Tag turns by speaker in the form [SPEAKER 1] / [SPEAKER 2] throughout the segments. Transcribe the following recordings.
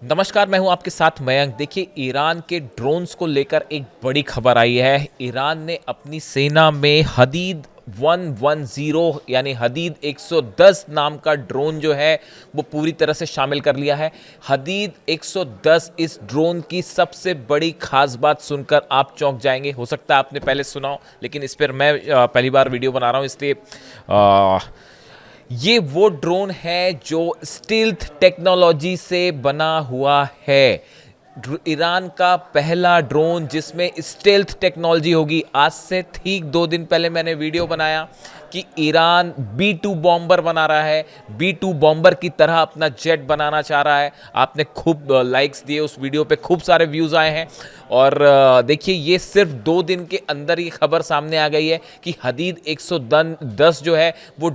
[SPEAKER 1] नमस्कार, मैं हूं आपके साथ मयंक। देखिए, ईरान के ड्रोन्स को लेकर एक बड़ी खबर आई है। ईरान ने अपनी सेना में हदीद 110 यानी हदीद 110 नाम का ड्रोन जो है वो पूरी तरह से शामिल कर लिया है। हदीद 110 इस ड्रोन की सबसे बड़ी खास बात सुनकर आप चौंक जाएंगे। हो सकता है आपने पहले सुना हो, लेकिन इस पर मैं पहली बार वीडियो बना रहा हूं, इसलिए ये वो ड्रोन है जो स्टील्थ टेक्नोलॉजी से बना हुआ है। ईरान का पहला ड्रोन जिसमें स्टेल्थ टेक्नोलॉजी होगी। आज से ठीक 2 दिन पहले मैंने वीडियो बनाया कि ईरान B2 बॉम्बर बना रहा है, B2 बॉम्बर की तरह अपना जेट बनाना चाह रहा है। आपने खूब लाइक्स दिए उस वीडियो पे, खूब सारे व्यूज़ आए हैं। और देखिए, ये सिर्फ 2 दिन के अंदर ये खबर सामने आ गई है कि हदीद 110 जो है वो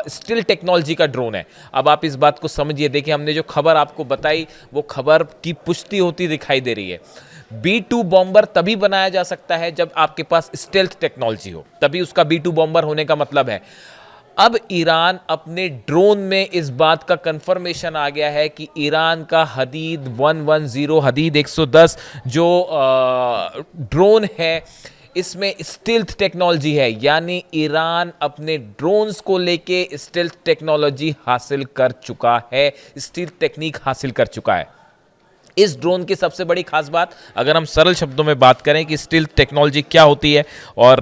[SPEAKER 1] स्टिल टेक्नोलॉजी का ड्रोन है। अब आप इस बात को समझिए। देखिए, हमने जो खबर आपको बताई वो खबर की पुष्टि होती दिखाई दे रही है। B2 बॉम्बर तभी बनाया जा सकता है जब आपके पास स्टेल्थ टेक्नोलॉजी हो, तभी उसका B2 बॉम्बर होने का मतलब है। अब ईरान अपने ड्रोन में इस बात का कंफर्मेशन आ गया है कि ईरान का हदीद 110 हदीद 110 जो ड्रोन है इसमें स्टिल्थ टेक्नोलॉजी है। यानी ईरान अपने ड्रोन्स को लेके स्टिल्थ टेक्नोलॉजी हासिल कर चुका है, स्टिल्थ टेक्निक हासिल कर चुका है। इस ड्रोन की सबसे बड़ी खास बात, अगर हम सरल शब्दों में बात करें कि स्टिल्थ टेक्नोलॉजी क्या होती है और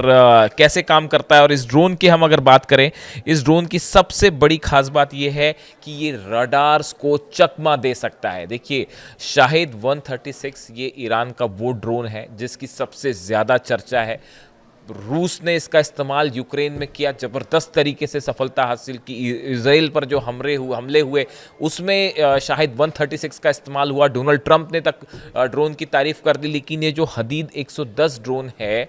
[SPEAKER 1] कैसे काम करता है, और इस ड्रोन की हम अगर बात करें, इस ड्रोन की सबसे बड़ी खास बात यह है कि ये रडार्स को चकमा दे सकता है। देखिए, शाहिद 136 ये ईरान का वो ड्रोन है जिसकी सबसे ज़्यादा चर्चा है। रूस ने इसका इस्तेमाल यूक्रेन में किया, ज़बरदस्त तरीके से सफलता हासिल की। इसराइल पर जो हमले हुए उसमें शायद 136 का इस्तेमाल हुआ। डोनाल्ड ट्रंप ने तक ड्रोन की तारीफ कर दी। लेकिन ये जो हदीद 110 ड्रोन है,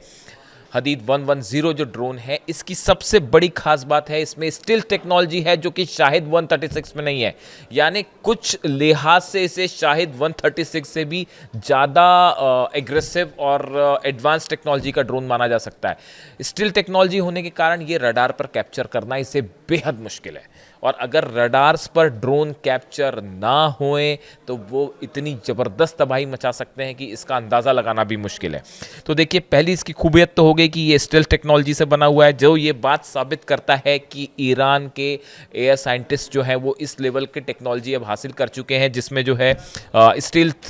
[SPEAKER 1] हदीद 110 जो ड्रोन है, इसकी सबसे बड़ी खास बात है इसमें स्टिल्थ टेक्नोलॉजी है जो कि शाहिद 136 में नहीं है। यानी कुछ लिहाज से इसे शाहिद 136 से भी ज़्यादा एग्रेसिव और एडवांस टेक्नोलॉजी का ड्रोन माना जा सकता है। स्टिल्थ टेक्नोलॉजी होने के कारण ये रडार पर कैप्चर करना इसे बेहद मुश्किल है। और अगर रडार्स पर ड्रोन कैप्चर ना होए तो वो इतनी ज़बरदस्त तबाही मचा सकते हैं कि इसका अंदाज़ा लगाना भी मुश्किल है। तो देखिए, पहली इसकी खूबियत तो हो गई कि ये स्टेल्थ टेक्नोलॉजी से बना हुआ है, जो ये बात साबित करता है कि ईरान के एयर साइंटिस्ट जो हैं वो इस लेवल की टेक्नोलॉजी अब हासिल कर चुके हैं जिसमें जो है स्टील्थ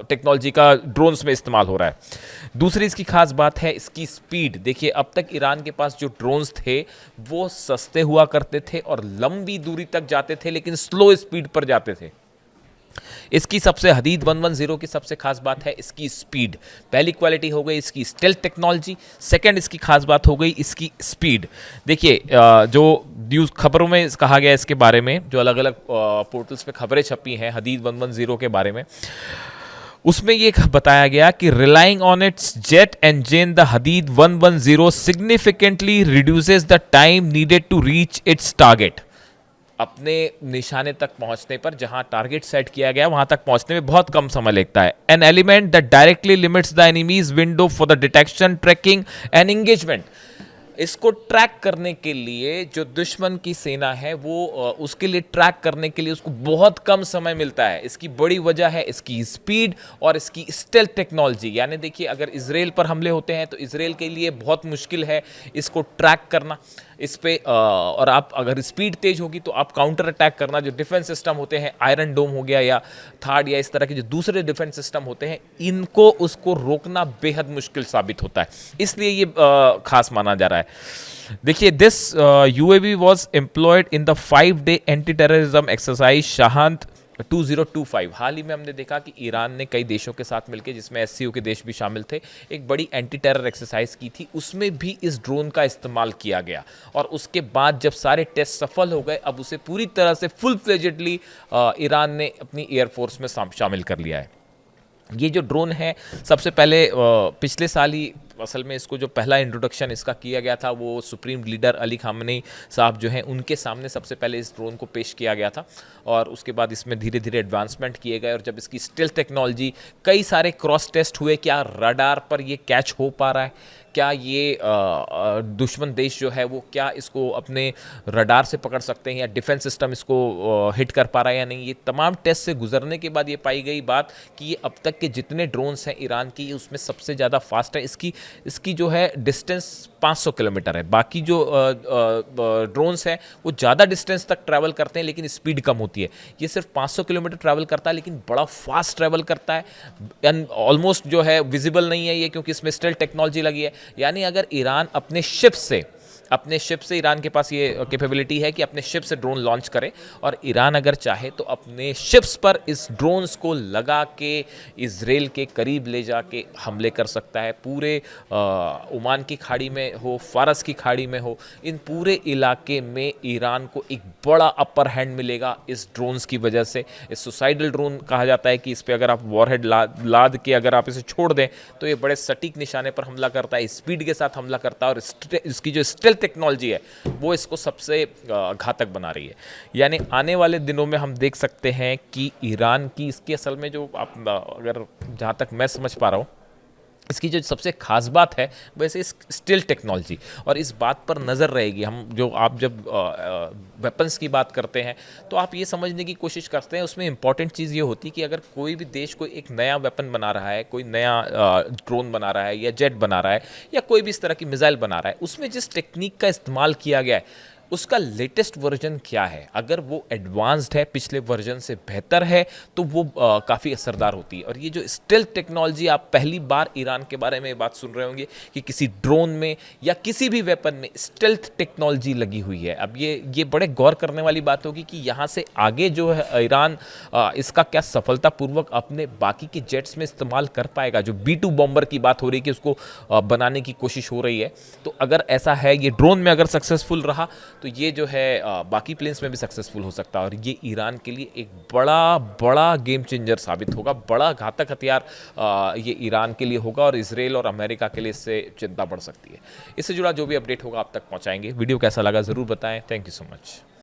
[SPEAKER 1] टेक्नोलॉजी का ड्रोन्स में इस्तेमाल हो रहा है। दूसरी इसकी खास बात है इसकी स्पीड। देखिए, अब तक ईरान के पास जो ड्रोन्स थे वो सस्ते हुआ करते थे और लंबी दूरी तक जाते थे, लेकिन स्लो स्पीड पर जाते थे। इसकी सबसे हदीद 110 की सबसे खास बात है इसकी स्पीड। पहली क्वालिटी हो गई इसकी स्टेल्थ टेक्नोलॉजी, सेकंड इसकी खास बात हो गई इसकी स्पीड। देखिए, जो न्यूज़ खबरों में कहा गया इसके बारे में, जो अलग अलग पोर्टल्स पे खबरें छपी हैं हदीद 110 के बारे में, उसमें ये बताया गया कि relying on its jet engine the Hadid 110 significantly reduces the time needed to reach its target. अपने निशाने तक पहुंचने पर, जहां टारगेट सेट किया गया वहां तक पहुंचने में बहुत कम समय लगता है। An element that directly limits the enemies window for the detection, tracking and engagement. इसको ट्रैक करने के लिए जो दुश्मन की सेना है वो उसके लिए ट्रैक करने के लिए उसको बहुत कम समय मिलता है। इसकी बड़ी वजह है इसकी स्पीड और इसकी स्टेल्थ टेक्नोलॉजी। यानी देखिए, अगर इसराइल पर हमले होते हैं तो इसराइल के लिए बहुत मुश्किल है इसको ट्रैक करना इस पे, और आप अगर स्पीड तेज होगी तो आप काउंटर अटैक करना, जो डिफेंस सिस्टम होते हैं, आयरन डोम हो गया या थार्ड या इस तरह के जो दूसरे डिफेंस सिस्टम होते हैं, इनको उसको रोकना बेहद मुश्किल साबित होता है। इसलिए ये खास माना जा रहा है। देखिए, this UAV was employed in the 5-day anti terrorism exercise Shahid 2025। हाल ही में हमने देखा कि ईरान ने कई देशों के साथ मिलकर, जिसमें SCO के देश भी शामिल थे, एक बड़ी एंटी टेरर एक्सरसाइज की थी। उसमें भी इस ड्रोन का इस्तेमाल किया गया और उसके बाद जब सारे टेस्ट सफल हो गए, अब उसे पूरी तरह से फुल फ्लेजेडली ईरान ने अपनी एयरफोर्स में शामिल कर लिया है। ये जो ड्रोन है सबसे पहले पिछले साल ही असल में इसको जो पहला इंट्रोडक्शन इसका किया गया था वो सुप्रीम लीडर अली खामनेई साहब जो हैं उनके सामने सबसे पहले इस ड्रोन को पेश किया गया था, और उसके बाद इसमें धीरे धीरे एडवांसमेंट किए गए। और जब इसकी स्टेल्थ टेक्नोलॉजी, कई सारे क्रॉस टेस्ट हुए, क्या रडार पर ये कैच हो पा रहा है, क्या ये दुश्मन देश जो है वो क्या इसको अपने रडार से पकड़ सकते हैं, या डिफेंस सिस्टम इसको हिट कर पा रहा है या नहीं, ये तमाम टेस्ट से गुजरने के बाद ये पाई गई बात कि ये अब तक के जितने ड्रोन्स हैं ईरान की, उसमें सबसे ज़्यादा फास्ट है। इसकी जो है डिस्टेंस 500 किलोमीटर है। बाकी जो ड्रोन्स हैं वो ज़्यादा डिस्टेंस तक ट्रैवल करते हैं लेकिन स्पीड कम होती है। ये सिर्फ 500 किलोमीटर ट्रैवल करता है लेकिन बड़ा फास्ट ट्रैवल करता है, एंड ऑलमोस्ट जो है विजिबल नहीं है ये, क्योंकि इसमें स्टेल्थ टेक्नोलॉजी लगी है। यानी अगर ईरान अपने शिप से ईरान के पास ये कैपेबिलिटी है कि अपने शिप से ड्रोन लॉन्च करे, और ईरान अगर चाहे तो अपने शिप्स पर इस ड्रोन्स को लगा के इजराइल के करीब ले जाके हमले कर सकता है। पूरे ओमान की खाड़ी में हो, फारस की खाड़ी में हो, इन पूरे इलाके में ईरान को एक बड़ा अपर हैंड मिलेगा इस ड्रोन्स की वजह से। इस सुसाइडल ड्रोन कहा जाता है कि इस पर अगर आप वॉरहेड लाद के अगर आप इसे छोड़ दें तो ये बड़े सटीक निशाने पर हमला करता है, स्पीड के साथ हमला करता है, और इसकी जो स्टेल्थ टेक्नोलॉजी है वो इसको सबसे घातक बना रही है। यानी आने वाले दिनों में हम देख सकते हैं कि ईरान की इसकी असल में जो आप अगर जहाँ तक मैं समझ पा रहा हूँ, इसकी जो सबसे खास बात है वैसे इस स्टेल्थ टेक्नोलॉजी, और इस बात पर नज़र रहेगी। आप जब वेपन्स की बात करते हैं तो आप ये समझने की कोशिश करते हैं, उसमें इंपॉर्टेंट चीज़ ये होती है कि अगर कोई भी देश कोई एक नया वेपन बना रहा है, कोई नया ड्रोन बना रहा है या जेट बना रहा है या कोई भी इस तरह की मिसाइल बना रहा है, उसमें जिस टेक्निक का इस्तेमाल किया गया है उसका लेटेस्ट वर्जन क्या है। अगर वो एडवांस्ड है, पिछले वर्जन से बेहतर है, तो वो काफ़ी असरदार होती है। और ये जो स्टेल्थ टेक्नोलॉजी, आप पहली बार ईरान के बारे में बात सुन रहे होंगे कि किसी ड्रोन में या किसी भी वेपन में स्टेल्थ टेक्नोलॉजी लगी हुई है। अब ये बड़े गौर करने वाली बात होगी कि यहाँ से आगे जो है ईरान इसका क्या सफलतापूर्वक अपने बाकी के जेट्स में इस्तेमाल कर पाएगा। जो B2 बॉम्बर की बात हो रही है कि उसको बनाने की कोशिश हो रही है, तो अगर ऐसा है, ये ड्रोन में अगर सक्सेसफुल रहा तो ये जो है बाकी प्लेन्स में भी सक्सेसफुल हो सकता है, और ये ईरान के लिए एक बड़ा गेम चेंजर साबित होगा, बड़ा घातक हथियार ये ईरान के लिए होगा, और इजराइल और अमेरिका के लिए इससे चिंता बढ़ सकती है। इससे जुड़ा जो भी अपडेट होगा आप तक पहुंचाएंगे। वीडियो कैसा लगा ज़रूर बताएं। Thank you so much.